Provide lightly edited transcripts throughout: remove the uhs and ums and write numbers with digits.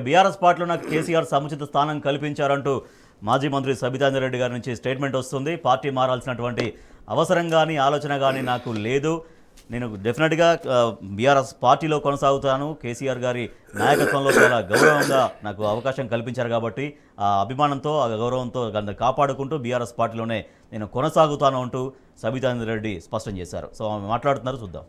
BRS పార్టీలో నాకు కేసీఆర్ సముచిత స్థానం కల్పించారంటూ మాజీ మంత్రి సబితాంజన్ రెడ్డి గారి నుంచి స్టేట్మెంట్ వస్తుంది. పార్టీ మారాల్సినటువంటి అవసరం కానీ ఆలోచన కానీ నాకు లేదు, నేను డెఫినెట్గా బీఆర్ఎస్ పార్టీలో కొనసాగుతాను, కేసీఆర్ గారి నాయకత్వంలో చాలా గౌరవంగా నాకు అవకాశం కల్పించారు కాబట్టి ఆ అభిమానంతో ఆ గౌరవంతో దాన్ని కాపాడుకుంటూ బీఆర్ఎస్ పార్టీలోనే నేను కొనసాగుతాను అంటూ సబితాంజన్ రెడ్డి స్పష్టం చేశారు. సో ఆమె మాట్లాడుతున్నారు, చూద్దాం.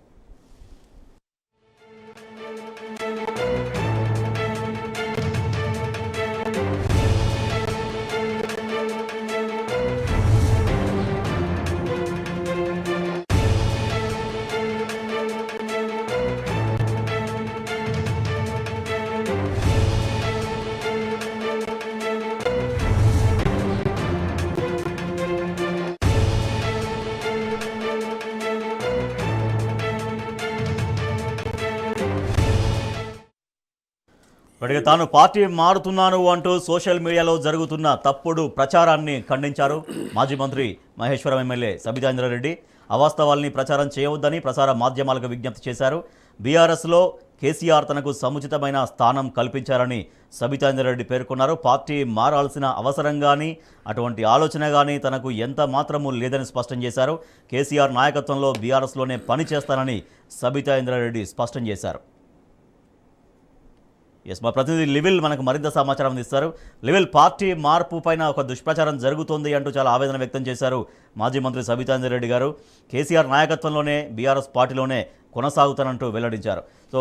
ఇప్పటికే తాను పార్టీ మారుతున్నాను అంటూ సోషల్ మీడియాలో జరుగుతున్న తప్పుడు ప్రచారాన్ని ఖండించారు మాజీ మంత్రి మహేశ్వరం ఎమ్మెల్యే సబితాంజన్ రెడ్డి. అవాస్తవాల్ని ప్రచారం చేయవద్దని ప్రసార మాధ్యమాలకు విజ్ఞప్తి చేశారు. బీఆర్ఎస్లో కేసీఆర్ తనకు సముచితమైన స్థానం కల్పించారని సబితాంజన్ రెడ్డి పేర్కొన్నారు. పార్టీ మారాల్సిన అవసరం కానీ అటువంటి ఆలోచన కానీ తనకు ఎంత మాత్రమూ లేదని స్పష్టం చేశారు. కేసీఆర్ నాయకత్వంలో బీఆర్ఎస్లోనే పనిచేస్తానని సబితాంజన్ రెడ్డి స్పష్టం చేశారు. మా ప్రతినిధి లివిల్ మనకు మరింత సమాచారం అందిస్తారు. లివిల్, పార్టీ మార్పు పైన ఒక దుష్ప్రచారం జరుగుతోంది అంటూ చాలా ఆవేదన వ్యక్తం చేశారు మాజీ మంత్రి సబితాంజన్ రెడ్డి గారు. కేసీఆర్ నాయకత్వంలోనే బీఆర్ఎస్ పార్టీలోనే కొనసాగుతానంటూ వెల్లడించారు. సో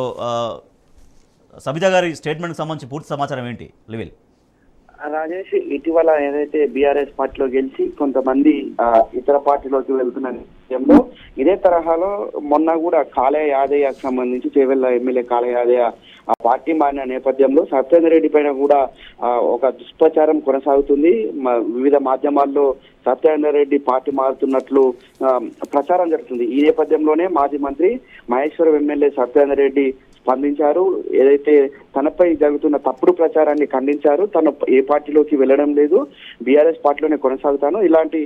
సబితా గారి స్టేట్మెంట్కి సంబంధించి పూర్తి సమాచారం ఏంటి లివిల్? రాజేష్, ఇటీవల ఏదైతే బీఆర్ఎస్ పార్టీలో గెలిచి కొంతమంది ఇతర పార్టీలోకి వెళ్తున్న నేపథ్యంలో ఇదే తరహాలో మొన్న కూడా కాళయ యాదయ్యకు సంబంధించి చేవెళ్ల ఎమ్మెల్యే కాళయ యాదయ్య ఆ పార్టీ మారిన నేపథ్యంలో సత్యేందర్ రెడ్డి పైన కూడా ఒక దుష్ప్రచారం కొనసాగుతుంది. వివిధ మాధ్యమాల్లో సత్యేందర్ రెడ్డి పార్టీ మారుతున్నట్లు ప్రచారం జరుగుతుంది. ఈ నేపథ్యంలోనే మాజీ మంత్రి మహేశ్వరం ఎమ్మెల్యే సత్యేందర్ రెడ్డి స్పందించారు. ఏదైతే తనపై జరుగుతున్న తప్పుడు ప్రచారాన్ని ఖండించారు. తను ఏ పార్టీలోకి వెళ్ళడం లేదు, బీఆర్ఎస్ పార్టీలోనే కొనసాగుతాను, ఇలాంటి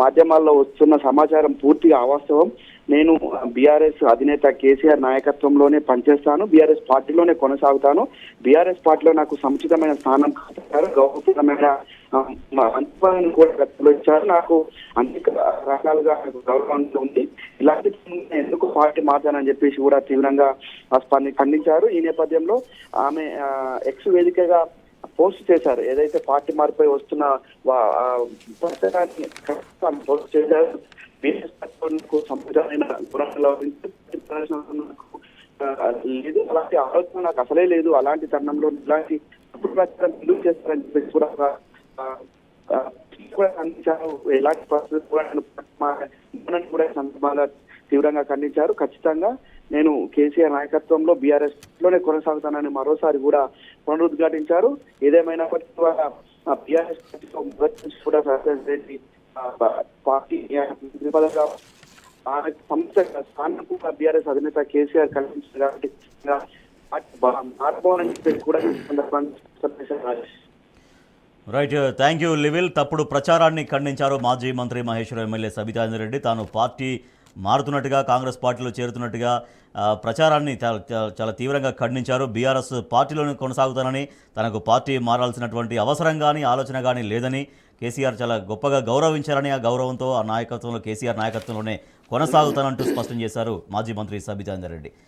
మాధ్యమాల్లో వస్తున్న సమాచారం పూర్తిగా అవాస్తవం, నేను బీఆర్ఎస్ అధినేత కేసీఆర్ నాయకత్వంలోనే పనిచేస్తాను, బీఆర్ఎస్ పార్టీలోనే కొనసాగుతాను, బీఆర్ఎస్ పార్టీలో నాకు సముచితమైన స్థానం కల్పించారు, గౌరవప్రదమైన మంత్రిని కూడా గౌరవించారు, నాకు అనేక రకాలుగా గౌరవం ఉంది, ఇలాంటి ఎందుకు పార్టీ మారుతానని చెప్పేసి కూడా తీవ్రంగా ఖండించారు. ఈ నేపథ్యంలో ఆమె ఎక్స్ వేదికగా పోస్ట్ చేశారు. ఏదైతే పార్టీ మారిపై వస్తున్న పోస్ట్ చేశారు. బీఆర్ఎస్ పార్టీలకు సముచితమైన లేదు, అలాంటి ఆలోచన నాకు అసలే లేదు, అలాంటి తరుణంలో ఇలాంటి తప్పుడు ప్రచారం ఎందుకు చేస్తారని చెప్పేసి కూడా ఖండించారు. ఎలాంటి పరిస్థితులు కూడా సందర్భంగా తీవ్రంగా ఖండించారు. ఖచ్చితంగా నేను కేసీఆర్ నాయకత్వంలో బీఆర్ఎస్ లోనే కొనసాగుతానని మరోసారి కూడా పునరుద్ఘాటించారు. ఏదేమైనప్పటికీ కూడా బీఆర్ఎస్ పార్టీలో మొదటి నుంచి కూడా సత్యేందర్ రెడ్డి పార్టీ పదంగా సంస్థ స్థానం కూడా బీఆర్ఎస్ అధినేత కేసీఆర్ కల్పించారు కాబట్టి మారబోనని చెప్పేసి కూడా ఈ సందర్భంగా రైట్, థ్యాంక్ యూ లివిల్. తప్పుడు ప్రచారాన్ని ఖండించారు మాజీ మంత్రి మహేశ్వరం ఎమ్మెల్యే సబితాంజన్ రెడ్డి. తాను పార్టీ మారుతున్నట్టుగా, కాంగ్రెస్ పార్టీలో చేరుతున్నట్టుగా ప్రచారాన్ని చాలా తీవ్రంగా ఖండించారు. బీఆర్ఎస్ పార్టీలోనే కొనసాగుతానని, తనకు పార్టీ మారాల్సినటువంటి అవసరం కానీ ఆలోచన కానీ లేదని, కేసీఆర్ చాలా గొప్పగా గౌరవించారని, ఆ గౌరవంతో ఆ నాయకత్వంలో కేసీఆర్ నాయకత్వంలోనే కొనసాగుతానంటూ స్పష్టం చేశారు మాజీ మంత్రి సబితాంజన్ రెడ్డి.